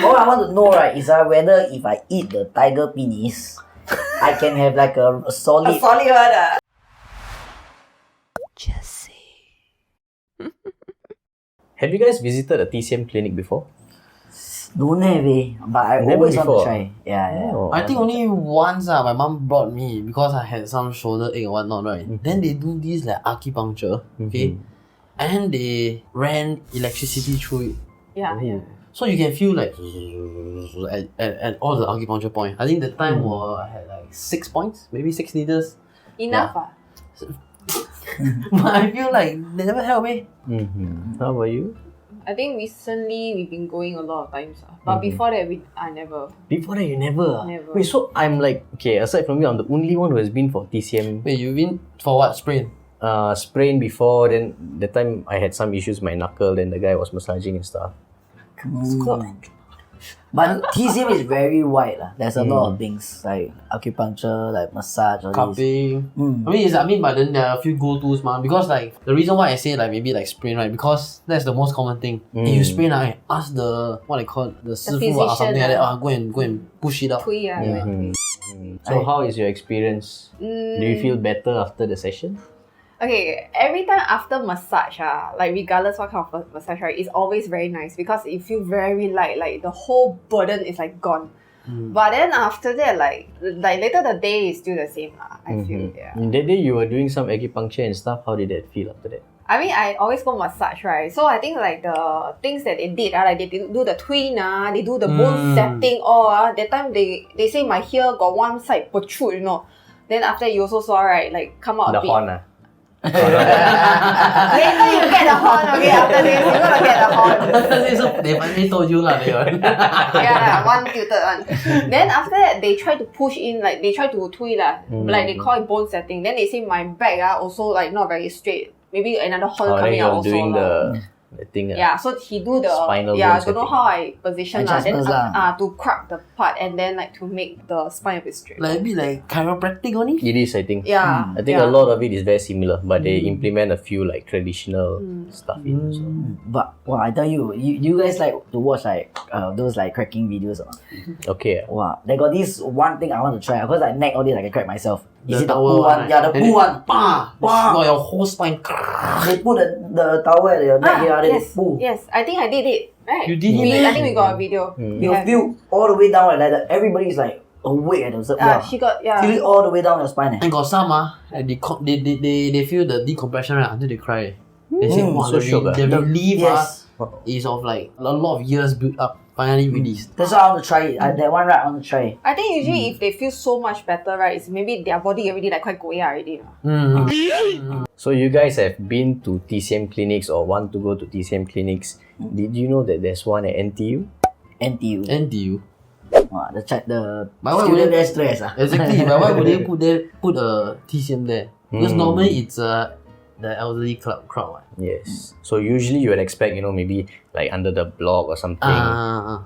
All I want to know, right, is whether if I eat the tiger penis, I can have like a solid... A solid one. Jesse. Have you guys visited a TCM clinic before? Don't have but I Never always want before. to try. Yeah. Oh. I think only once my mom brought me because I had some shoulder ache or whatnot, right? Then they do this like acupuncture, okay? And they ran electricity through it. Yeah. So you can feel like at all the acupuncture points. I think the time I had like 6 points, maybe 6 needles. Enough. But I feel like they never help me. How about you? I think recently we've been going a lot of times. But before that, I never. Before that, you never? Never. Wait, so I'm like, okay, aside from you, I'm the only one who has been for TCM. Wait, you've been for what? Sprain? Sprain before, then the time I had some issues with my knuckle, then the guy was massaging and stuff. But TCM is very wide. There's a lot of things like acupuncture, like massage, all this. Cupping. But then there are a few go-tos, man. Because like the reason why I say like maybe like sprain, right? Because that's the most common thing. If you sprain, I ask the what they call the sifu or something like that. Go and push it out. So how is your experience? Do you feel better after the session? Okay, every time after massage, like regardless what kind of massage, right, it's always very nice because you feel very light, like the whole burden is like gone. But then after that, like later the day is still the same, I feel. Yeah. That day you were doing some acupuncture and stuff. How did that feel after that? I mean, I always go massage, right? So I think like the things that they did, like they do the twin, they do the bone setting, that time they say my hair got one side protrude, you know. Then after you also saw, right, like come out The a bit. horn. Later you get the horn, okay? After this, you're gonna get the horn. So they finally told you lah. Yeah, one tilted one. Then after that, they try to push in, like they try to twist like they call it bone setting. Then they say my back also like not very straight. Maybe another horn coming out also. Doing the thing. Yeah, so he do the spinal I bone don't know how I position then Adjustments to crack the part and then like to make the spine a bit straight. Like a bit like chiropractic only. It is, I think. Yeah. I think a lot of it is very similar, but they implement a few like traditional stuff in. So. But wow, I tell you, you guys like to watch like those like cracking videos or not? Okay. Wow, they got this one thing I want to try because like neck all this I can crack myself. Is it the towel pull one? Yeah, the pull one. Wow, your whole spine. They put the towel at your neck here, then they yes, pull. yes, I think I did it. Right? You did it? I think we got a video. You feel all the way down like that. Everybody's like awake at themselves. She got Feel it all the way down your spine. And got some they feel the decompression right until they cry. They say wow, so shook, the relief Yes. is of like a lot of years built up finally released. That's why I want to try it. That one right, I want to try. I think usually if they feel so much better, right, it's maybe their body already like quite goya already. So you guys have been to TCM clinics or want to go to TCM clinics. Did you know that there's one at NTU? NTU. Wow, the But why would student they- there stress. Exactly, but why would they put a TCM there? Because normally it's the elderly crowd. Right? Yes. So usually you would expect, maybe like under the block or something,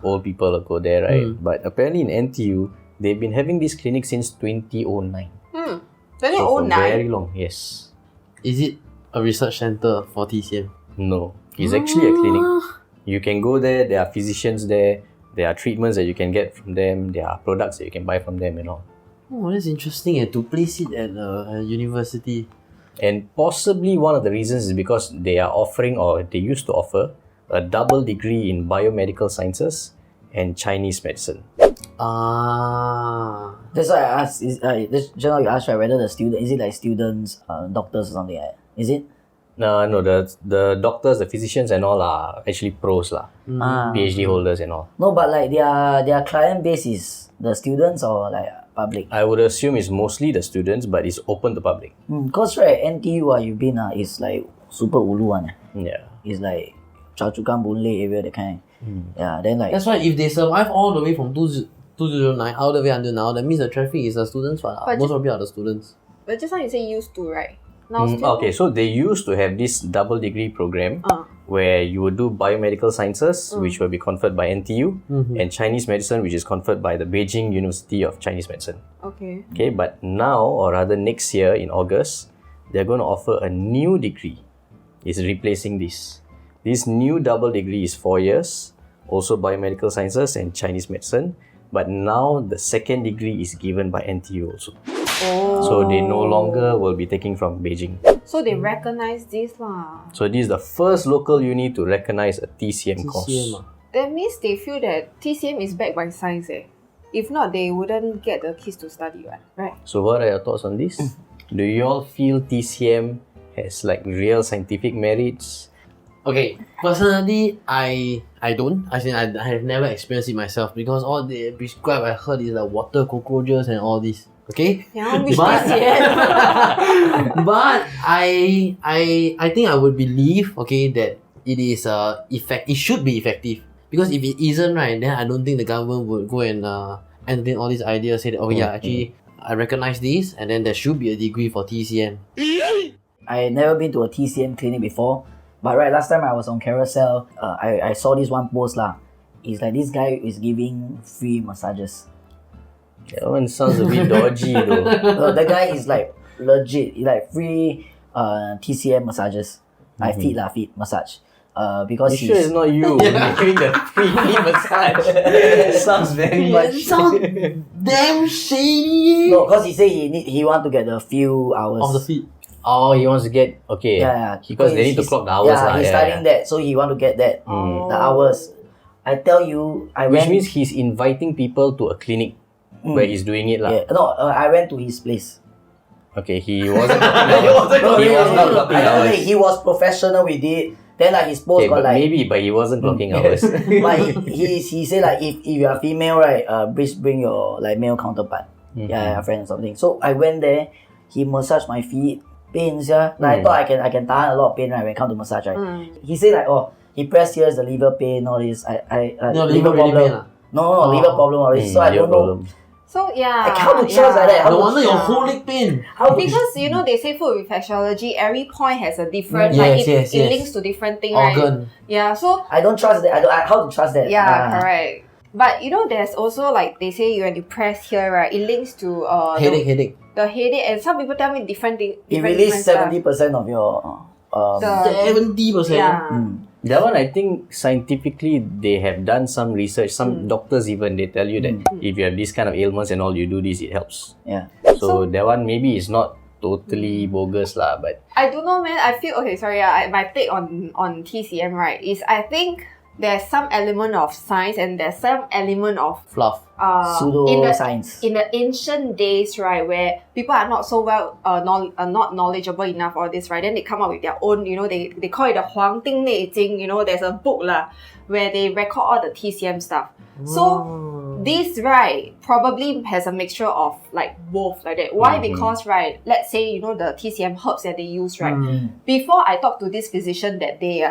old people will go there, right? But apparently in NTU, they've been having this clinic since 2009. So for 2009. very long, yes. Is it a research center for TCM? No, it's actually a clinic. You can go there, there are physicians there, there are treatments that you can get from them, there are products that you can buy from them and all. Oh, that's interesting. To place it at a university. And possibly one of the reasons is because they are offering, or they used to offer, a double degree in biomedical sciences and Chinese medicine. That's why I asked. Just now you asked, right, whether the student is it like students, doctors or something like that? Is it? No, the doctors, the physicians and all are actually pros lah. PhD holders and all. No, but like their client base is the students or like public. I would assume it's mostly the students, but it's open to public. Cause right, NTU you've been is like super ulu one. Yeah. It's like Choa Chu Kang, Boon Lay area that kind. Yeah, then like That's why if they survive all the way from 2009 all the way until now, that means the traffic is the students. Most of it are the students. But just now you say used to, right? Now still. Okay, so they used to have this double degree program where you would do biomedical sciences, which will be conferred by NTU, and Chinese medicine, which is conferred by the Beijing University of Chinese Medicine. Okay. Okay, but now, or rather next year in August, they're going to offer a new degree. It's replacing this. This new double degree is 4 years, also biomedical sciences and Chinese medicine. But now the second degree is given by NTU also. Oh. So they no longer will be taking from Beijing. So they recognize this lah. So this is the first local uni to recognize a TCM course. That means they feel that TCM is backed by science eh. If not, they wouldn't get the kids to study, right? So what are your thoughts on this? Do you all feel TCM has like real scientific merits? Okay, personally, I don't. I have never experienced it myself because all they prescribe I heard is like water cockroaches and all this. Okay, Yeah, which But- TCM? but I think I would believe that it is it should be effective, because if it isn't, right, then I don't think the government would go and entertain all these ideas, say that actually I recognize this and then there should be a degree for TCM. I never been to a TCM clinic before, but right, last time I was on Carousel, I saw this one post lah. It's like this guy is giving free massages. That one sounds a bit dodgy though. The guy is like legit, like free TCM massages. Like feet massage. Because You sure it's not you giving the free massage? Sounds very much. Sounds damn shady. No, because he said he want to get a few hours Of the feet. Oh, he wants to get Yeah. because they need to clock the hours Yeah, lah. he's studying that, so he want to get that the hours. I tell you, Which means he's inviting people to a clinic where he's doing it lah. yeah, no, I went to his place. Okay, he wasn't clocking hours. He was not clocking I don't hours. think he was professional with it. Then like his post Okay, got but like maybe, but he wasn't clocking hours. but he said like if you are female, right, please bring your like male counterpart. Yeah, friend or something. So I went there, he massaged my feet, pains, yeah. Like I thought I can tahan a lot of pain, right, when it come to massage, right. He said like, oh, he pressed here is the liver pain, all this. No, liver really problem. pain ah? No, liver problem, all this. So I don't know. Problem. So yeah. Like, how to trust like that? How No to- wonder your whole leg pain. How Because they say food reflexology, every point has a different Yes. it links to different thing, right? Organ. Yeah, so I don't trust that. How to trust that? correct. But there's also like they say when you press here, right, it links to Headache. the headache, and some people tell me different thing. It released 70% of your 70%. Yeah. That one, I think scientifically they have done some research. Some doctors even they tell you that if you have this kind of ailments and all, you do this, it helps. Yeah. So that one maybe is not totally bogus lah, but I don't know, man. I feel my take on TCM, right, is I think there's some element of science and there's some element of Fluff. pseudoscience. in the ancient days, right, where people are not so well not knowledgeable enough all this, right, then they come up with their own, they call it the 黄帝内经, there's a book lah where they record all the TCM stuff. So this, right, probably has a mixture of like both like that. Why? Because, right, let's say the TCM herbs that they use, right, before I talked to this physician that day,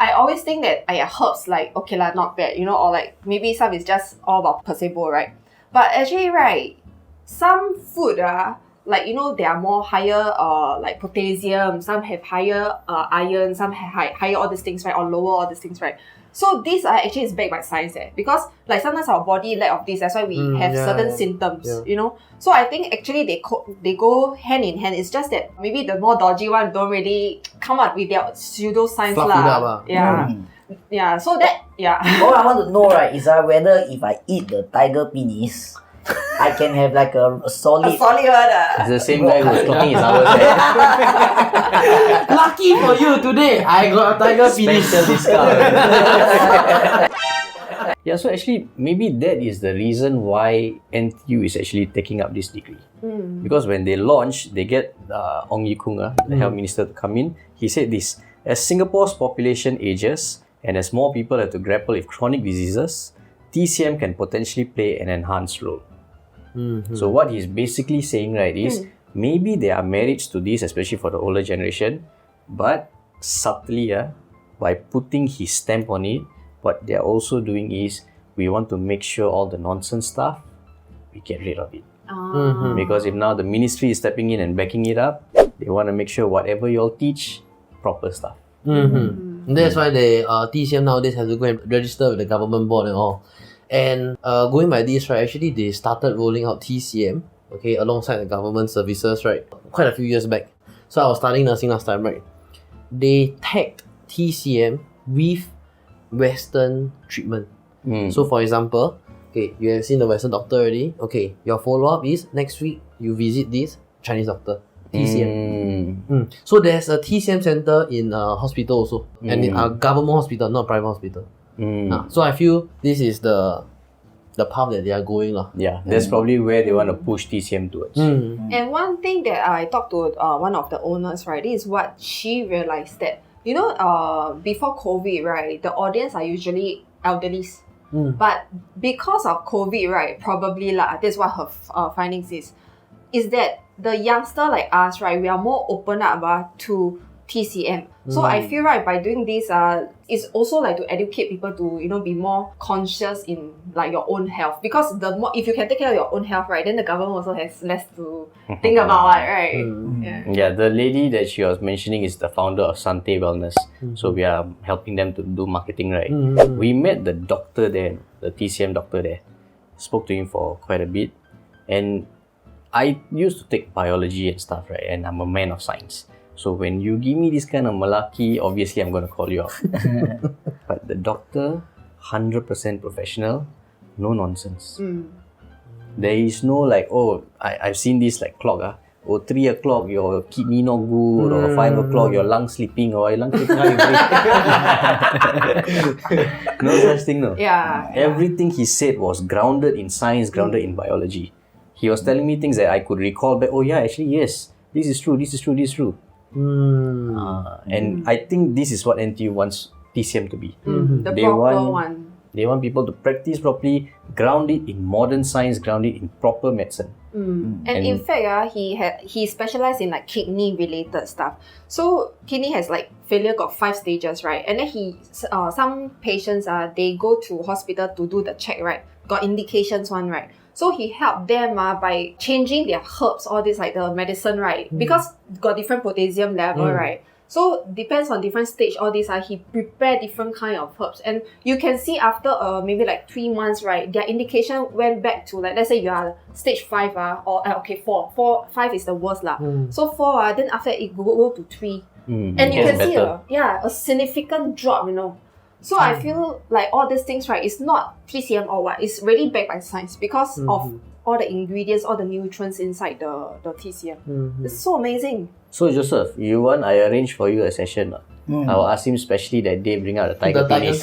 I always think that herbs, like, okay lah, not bad, or like maybe some is just all about placebo, right? But actually, right, some food like, they are more higher like potassium, some have higher iron, some have higher all these things, right, or lower all these things, right? So these are actually is backed by science, because like sometimes our body lack of this, that's why we have certain symptoms, So I think actually they go hand in hand. It's just that maybe the more dodgy one don't really come up with their pseudoscience Fluff it up, lah. Yeah. Yeah. So that All I want to know, right, is whether if I eat the tiger penis, I can have like a solid. solid one. it's the same guy who's clocking his hours. Lucky for you today, I got a tiger penis. Special discount. Yeah, so actually maybe that is the reason why NTU is actually taking up this degree. Because when they launch, they get Ong Ye Kung, the health minister, to come in. He said this: as Singapore's population ages and as more people have to grapple with chronic diseases, TCM can potentially play an enhanced role. So what he's basically saying, right, is maybe there are merits to this, especially for the older generation, but subtly, by putting his stamp on it, what they're also doing is we want to make sure all the nonsense stuff, we get rid of it. Because if now the ministry is stepping in and backing it up, they want to make sure whatever you all teach, proper stuff. That's why the TCM nowadays has to go and register with the government board and all. And going by this, right, actually they started rolling out TCM, alongside the government services, right, quite a few years back. So I was studying nursing last time, right. They tagged TCM with Western treatment. So for example, okay, you have seen the Western doctor already. Okay, your follow-up is next week you visit this Chinese doctor. TCM. So there's a TCM center in a hospital also. And in a government hospital, not private hospital. So I feel this is the path that they are going. Yeah, that's probably where they want to push TCM towards. And one thing that I talked to one of the owners, right, this is what she realized that, you know, before COVID, right, the audience are usually elderlies. But because of COVID, right, probably that's what her findings is that the youngster like us, right, we are more open up to TCM. So I feel right by doing this, it's also like to educate people to, you know, be more conscious in like your own health. Because the more if you can take care of your own health, right, then the government also has less to think about it, right? Yeah, the lady that she was mentioning is the founder of Sante Wellness. So we are helping them to do marketing, right? We met the doctor there, the TCM doctor there. Spoke to him for quite a bit. And I used to take biology and stuff, right? And I'm a man of science. So when you give me this kind of malaki, obviously I'm going to call you out. But the doctor, 100% professional, no nonsense. There is no like, oh, I've seen this like clock. 3 o'clock your kidney not good, or 5 o'clock your lung sleeping, or lung sleeping, how you breathe? No such thing, no. Yeah. Everything he said was grounded in science, grounded in biology. He was telling me things that I could recall back. Oh yeah, actually yes, this is true, this is true, this is true. And I think this is what NTU wants TCM to be. The proper one. They want people to practice properly, ground it in modern science, ground it in proper medicine. And in fact, he specialized in like kidney related stuff. So kidney has like failure got 5 stages, right? And then some patients they go to hospital to do the check, right? Got indications one, right? So he helped them by changing their herbs, all this like the medicine, right? Because got different potassium level, right? So depends on different stage, all this, he prepare different kind of herbs. And you can see after maybe like 3 months, right, their indication went back to like, let's say you are stage 5, or 4. 5 is the worst. So 4, then after it go to 3. And you can see a significant drop, you know. So I feel like all these things, right, it's not TCM or what, it's really backed by science because of all the ingredients, all the nutrients inside the TCM. It's so amazing. So Joseph, you want I arrange for you a session? I will ask him especially that day bring out the tiger penis.